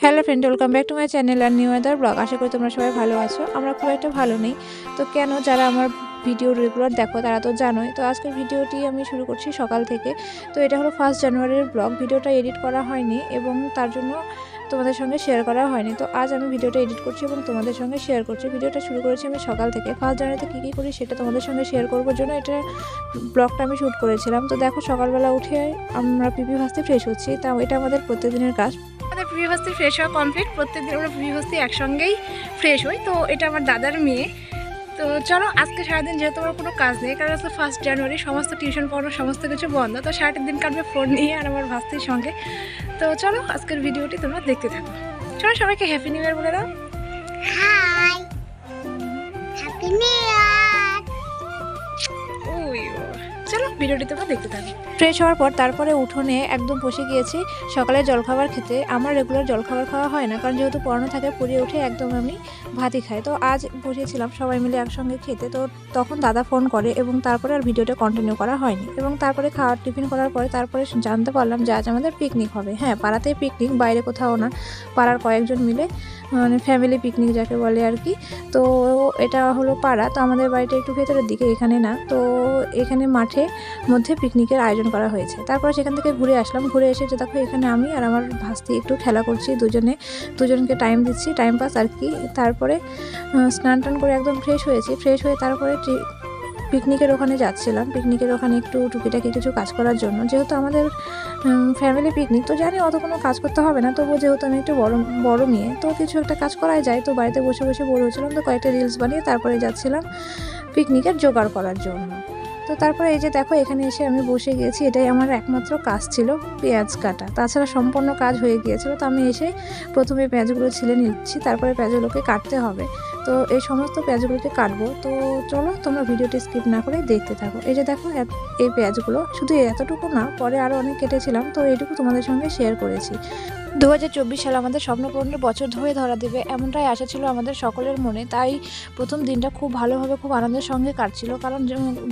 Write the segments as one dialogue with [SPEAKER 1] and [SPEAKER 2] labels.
[SPEAKER 1] Hello friend, welcome back to my channel আর new other blog. আশা করি তোমরা সবাই ভালো আছো। আমরা খুব একটা ভালো নেই। তো কেন, যারা আমার ভিডিও রেগুলার দেখো তারা তো জানোই। তো আজকের ভিডিওটি আমি শুরু করছি সকাল থেকে। তো এটা হলো 1 জানুয়ারির ব্লগ। ভিডিওটা এডিট করা হয়নি এবং তার জন্য তোমাদের সঙ্গে শেয়ার করা হয়নি। তো আজ আমি ভিডিওটা এডিট করছি এবং তোমাদের সঙ্গে শেয়ার করছি। ভিডিওটা শুরু করেছি আমি সকাল থেকে। 1 জানুয়ারিতে কী কী করি সেটা তোমাদের সঙ্গে শেয়ার করবার জন্য এটা ব্লগটা আমি শ্যুট করেছিলাম। তো দেখো, সকালবেলা উঠে আমরা পিপি ভাজতে ফ্রেশ হচ্ছি। তা এটা আমাদের প্রতিদিনের কাজ। আমাদের পিপি ভাজতে ফ্রেশ হওয়া কমপ্লিট। প্রত্যেকদিন আমরা পিপি ভাজতে একসঙ্গেই ফ্রেশ হই। তো এটা আমার দাদার মেয়ে। তো চলো, আজকে সারাদিন যেহেতু আমার কোনো কাজ নেই, কারণ আজকে 1 জানুয়ারি, সমস্ত টিউশন পড়ানো সমস্ত কিছু বন্ধ। তো সারাটা দিন কাটবে ফোন নিয়ে আর আমার ভাস্তির সঙ্গে। তো চলো, আজকের ভিডিওটি তোমরা দেখতে থাকো। চলো, সবাইকে হ্যাপি নিউ ইয়ার বলে দাও।
[SPEAKER 2] Hi, happy new year.
[SPEAKER 1] চলো, ভিডিওটি তোমরা দেখতে থাকো। ফ্রেশ হওয়ার পর তারপরে উঠোনে একদম বসে গিয়েছি সকালে জলখাবার খেতে। আমার রেগুলার জলখাবার খাওয়া হয় না, কারণ যেহেতু পড়ানো থাকে, পড়ে উঠে একদম আমি ভাতই খাই। তো আজ বসেছিলাম সবাই মিলে একসঙ্গে খেতে। তো তখন দাদা ফোন করে এবং তারপরে আর ভিডিওটা কন্টিনিউ করা হয়নি। এবং তারপরে খাওয়ার টিফিন করার পরে তারপরে জানতে পারলাম যে আজ আমাদের পিকনিক হবে। হ্যাঁ, পাড়াতেই পিকনিক, বাইরে কোথাও না। পাড়ার কয়েকজন মিলে, মানে ফ্যামিলি পিকনিক যাকে বলে আর কি। তো এটা হলো পাড়া। তো আমাদের বাড়িটা একটু ভেতরের দিকে, এখানে না। তো এখানে মাঠে মধ্যে পিকনিকের আয়োজন করা হয়েছে। তারপর সেখান থেকে ঘুরে আসলাম। ঘুরে এসে যে দেখো, এখানে আমি আর আমার ভাস্তি একটু খেলা করছি, দুজনকে টাইম দিচ্ছি, টাইম পাস আর কি। তারপরে স্নান টান করে একদম ফ্রেশ হয়েছি। ফ্রেশ হয়ে তারপরে পিকনিকের ওখানে যাচ্ছিলাম। পিকনিকের ওখানে একটু টুকিটাকি কিছু কাজ করার জন্য, যেহেতু আমাদের ফ্যামিলি পিকনিক। তো জানি অত কোনো কাজ করতে হবে না, তবুও যেহেতু আমি একটু বড় মেয়ে, তো কিছু একটা কাজ করাই যায়। তো বাড়িতে বসে বসে বোর হচ্ছিলাম, তো কয়েকটা রিলস বানিয়ে তারপরে যাচ্ছিলাম পিকনিকের জোগাড় করার জন্য। তো তারপরে এই যে দেখো, এখানে এসে আমি বসে গিয়েছি। এটাই আমার একমাত্র কাজ ছিল, পেঁয়াজ কাটা। তাছাড়া সম্পূর্ণ কাজ হয়ে গিয়েছিল। তো আমি এসে প্রথমে পেঁয়াজগুলো ছিলে নিচ্ছি, তারপরে পেঁয়াজগুলোকে কাটতে হবে। তো এই সমস্ত পেঁয়াজগুলোকে কাটবো। তো চলো, তোমরা ভিডিওটি স্কিপ না করে দেখতে থাকো। এই যে দেখো, এই পেঁয়াজগুলো শুধু এতটুকু না, পরে আরও অনেক কেটেছিলাম। তো এইটুকু তোমাদের সঙ্গে শেয়ার করেছি। 2024 সাল আমাদের স্বপ্নপূরণের বছর ধরে ধরা দেবে, এমনটাই আশা ছিল আমাদের সকলের মনে। তাই প্রথম দিনটা খুব ভালোভাবে, খুব আনন্দের সঙ্গে কাটছিল। কারণ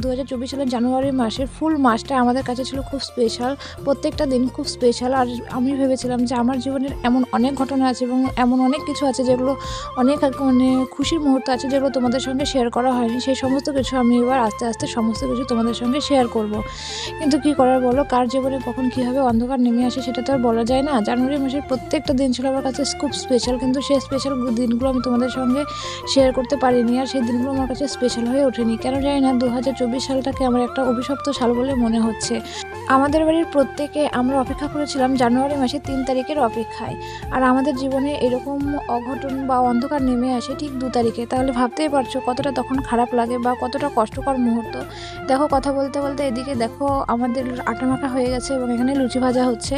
[SPEAKER 1] 2024 সালের জানুয়ারি মাসের ফুল মাসটা আমাদের কাছে ছিল খুব স্পেশাল। প্রত্যেকটা দিন খুব স্পেশাল। আর আমি ভেবেছিলাম যে আমার জীবনের এমন অনেক ঘটনা আছে এবং এমন অনেক কিছু আছে যেগুলো অনেক মানে খুশির মুহূর্ত আছে, যেগুলো তোমাদের সঙ্গে শেয়ার করা হয়নি। সেই সমস্ত কিছু আমি এবার আস্তে আস্তে সমস্ত কিছু তোমাদের সঙ্গে শেয়ার করব। কিন্তু কি করার বলো, কার জীবনে কখন কীভাবে অন্ধকার নেমে আসে সেটা তো আর বলা যায় না। জানুয়ারি মাসের প্রত্যেকটা দিন ছিল আমার কাছে খুব স্পেশাল, কিন্তু সেই স্পেশাল দিনগুলো আমি তোমাদের সঙ্গে শেয়ার করতে পারিনি। আর সেই দিনগুলো আমার কাছে স্পেশাল হয়ে ওঠেনি। কেন জানি না, 2024 সালটাকে আমার একটা অভিশপ্ত সাল বলে মনে হচ্ছে। আমাদের বাড়ির প্রত্যেকে আমরা অপেক্ষা করেছিলাম জানুয়ারি মাসের 3 তারিখের অপেক্ষায়। আর আমাদের জীবনে এরকম অঘটন বা অন্ধকার নেমে আসে ঠিক 2 তারিখে। তাহলে ভাবতেই পারছো কতটা তখন খারাপ লাগে বা কতটা কষ্টকর মুহূর্ত। দেখো, কথা বলতে বলতে এদিকে দেখো আমাদের আটা মাখা হয়ে গেছে এবং এখানে লুচি ভাজা হচ্ছে।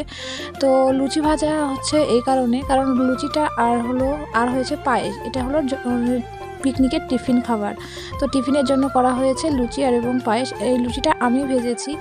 [SPEAKER 1] তো লুচি ভাজা হচ্ছে এই কারণে, কারণ লুচিটা আর হয়েছে পায়েস। এটা হলো পিকনিকের টিফিন খাবার। তো টিফিনের জন্য করা হয়েছে লুচি আর এবং পায়েস। এই লুচিটা আমি ভেজেছি।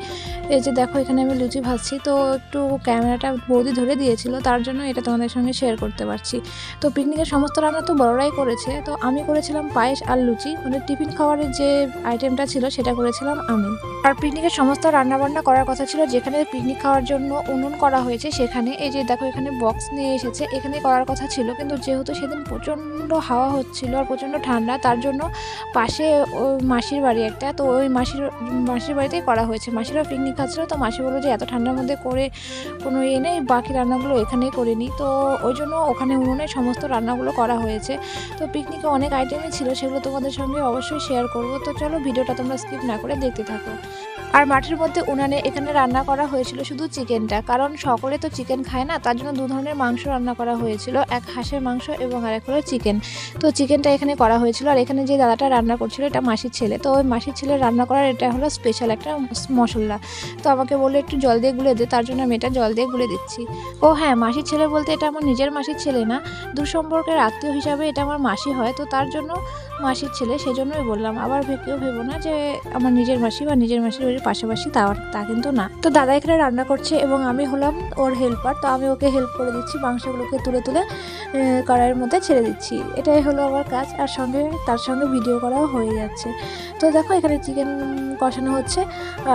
[SPEAKER 1] এই যে দেখো, এখানে আমি লুচি ভাজছি। তো একটু ক্যামেরাটা বৌদি ধরে দিয়েছিল, তার জন্য এটা তোমাদের সঙ্গে শেয়ার করতে পারছি। তো পিকনিকের সমস্ত রান্না তো বড়রাই করেছে। তো আমি করেছিলাম পায়েস আর লুচি, মানে টিফিন খাবারের যে আইটেমটা ছিল সেটা করেছিলাম আমি। আর পিকনিকের সমস্ত রান্নাবান্না করার কথা ছিল যেখানে পিকনিক খাওয়ার জন্য উনুন করা হয়েছে সেখানে। এই যে দেখো, এখানে বক্স নিয়ে এসেছে, এখানে করার কথা ছিল। কিন্তু যেহেতু সেদিন প্রচণ্ড হাওয়া হচ্ছিল আর প্রচণ্ড ঠান্ডা, তার জন্য পাশে ওই মাসির বাড়ি একটা, তো ওই মাসির বাড়িতেই করা হয়েছে। মাসিরাও পিকনিক খাচ্ছিল। তো মাসি বললো যে এত ঠান্ডার মধ্যে করে কোনো নেই, বাকি রান্নাগুলো এখানেই করে নিই। তো ওই জন্য ওখানে উনুনে সমস্ত রান্নাগুলো করা হয়েছে। তো পিকনিকে অনেক আইটেমই ছিল, সেগুলো তোমাদের সঙ্গে অবশ্যই শেয়ার করব। তো চলো, ভিডিওটা তোমরা স্কিপ না করে দেখতে থাকো। আর মাটির মধ্যে উনানে এখানে রান্না করা হয়েছিল শুধু চিকেনটা, কারণ সকলে তো চিকেন খায় না, তার জন্য 2 ধরনের মাংস রান্না করা হয়েছিল, এক হাঁসের মাংস এবং আরেক হলো চিকেন। তো চিকেনটা এখানে করা হয়েছিল। আর এখানে যে দাদাটা রান্না করছিল এটা মাসির ছেলে। তো ওই মাসির ছেলে রান্না করার এটা হলো স্পেশাল একটা মশলা। তো আমাকে বললো একটু জল দিয়ে গুলে দে, তার জন্য আমি এটা জল দিয়ে গুলে দিচ্ছি। ও হ্যাঁ, মাসির ছেলে বলতে এটা আমার নিজের মাসির ছেলে না, দূর সম্পর্কের আত্মীয় হিসাবে এটা আমার মাসি হয়। তো তার জন্য মাসির ছেলে, সেজন্যই বললাম। আবার কেউ ভেবো না যে আমার নিজের মাসি বা নিজের মাসির বাড়ির পাশাপাশি, তা কিন্তু না। তো দাদা এখানে রান্না করছে এবং আমি হলাম ওর হেল্পার। তো আমি ওকে হেল্প করে দিচ্ছি, মাংসগুলোকে তুলে তুলে কড়াইয়ের মধ্যে ছেড়ে দিচ্ছি। এটাই হলো আমার কাজ। আর তার সঙ্গে ভিডিও করাও হয়ে যাচ্ছে। তো দেখো, এখানে চিকেন কষানো হচ্ছে।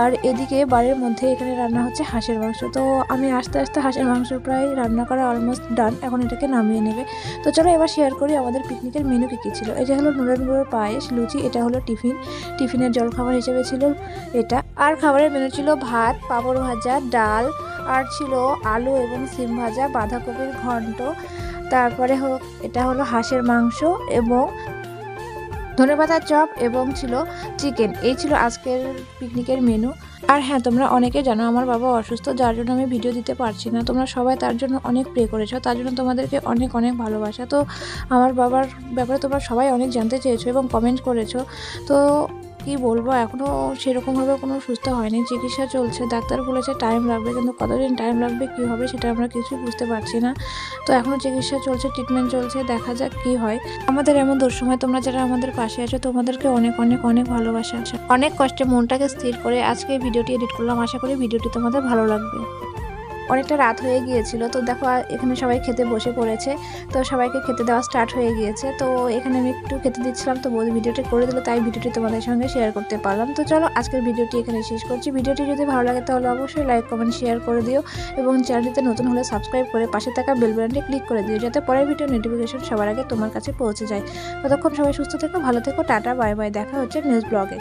[SPEAKER 1] আর এদিকে বাড়ির মধ্যে এখানে রান্না হচ্ছে হাঁসের মাংস। তো আমি আস্তে আস্তে হাঁসের মাংস প্রায় রান্না করা অলমোস্ট ডান, এখন এটাকে নামিয়ে নেবে। তো চলো এবার শেয়ার করি আমাদের পিকনিকের মেনু কী ছিল। এটা হলো নুডল গুঁড়োর পায়েস, লুচি, এটা হলো টিফিনের জলখাবার হিসেবে ছিল এটা। আর খাবারের মেনু ছিল ভাত, পাঁপড় ভাজা, ডাল, আর ছিল আলু এবং সিম ভাজা, বাঁধাকপির ঘন্ট, তারপরে এটা হলো হাঁসের মাংস এবং ধনেপাতার চপ এবং ছিল চিকেন। এই ছিল আজকের পিকনিকের মেনু। আর হ্যাঁ, তোমরা অনেকে জানো আমার বাবা অসুস্থ, যার জন্য আমি ভিডিও দিতে পারছি না। তোমরা সবাই তার জন্য অনেক প্রে করেছো, তার জন্য তোমাদেরকে অনেক অনেক ভালোবাসা। তো আমার বাবার ব্যাপারে তোমরা সবাই অনেক জানতে চেয়েছো এবং কমেন্ট করেছো। তো কি বলবো, এখনও সেরকমভাবে কোনো সুস্থ হয়নি, চিকিৎসা চলছে, ডাক্তার বলেছে টাইম লাগবে, কিন্তু কতদিন টাইম লাগবে, কী হবে সেটা আমরা কিছুই বুঝতে পারছি না। তো এখনও চিকিৎসা চলছে, ট্রিটমেন্ট চলছে, দেখা যাক কী হয়। আমাদের এমন দুঃসময় তোমরা যারা আমাদের পাশে আছো তোমাদেরকে অনেক অনেক অনেক ভালোবাসা। অনেক কষ্টে মনটাকে স্থির করে আজকে ভিডিওটি এডিট করলাম, আশা করি ভিডিওটি তোমাদের ভালো লাগবে। অনেকটা রাত হয়ে গিয়েছিল, তো দেখো এখানে সবাই খেতে বসে পড়েছে। তো সবাইকে খেতে দেওয়া স্টার্ট হয়ে গিয়েছে। তো এখানে আমি একটু খেতে দিচ্ছিলাম, তো বৌদি ভিডিওটি করে দিল, তাই ভিডিওটি তোমাদের সঙ্গে শেয়ার করতে পারলাম। তো চলো আজকের ভিডিওটি এখানে শেষ করছি। ভিডিওটি যদি ভালো লাগে তাহলে অবশ্যই লাইক, কমেন্ট, শেয়ার করে দিও এবং চ্যানেলটিতে নতুন হলে সাবস্ক্রাইব করে পাশে থাকা বেল বাটনটি ক্লিক করে দিও, যাতে পরের ভিডিও নোটিফিকেশন সবার আগে তোমার কাছে পৌঁছে যায়। ততক্ষণ সবাই সুস্থ থেকো, ভালো থেকো, টাটা, বাই বাই, দেখা হচ্ছে নেক্সট ব্লগে।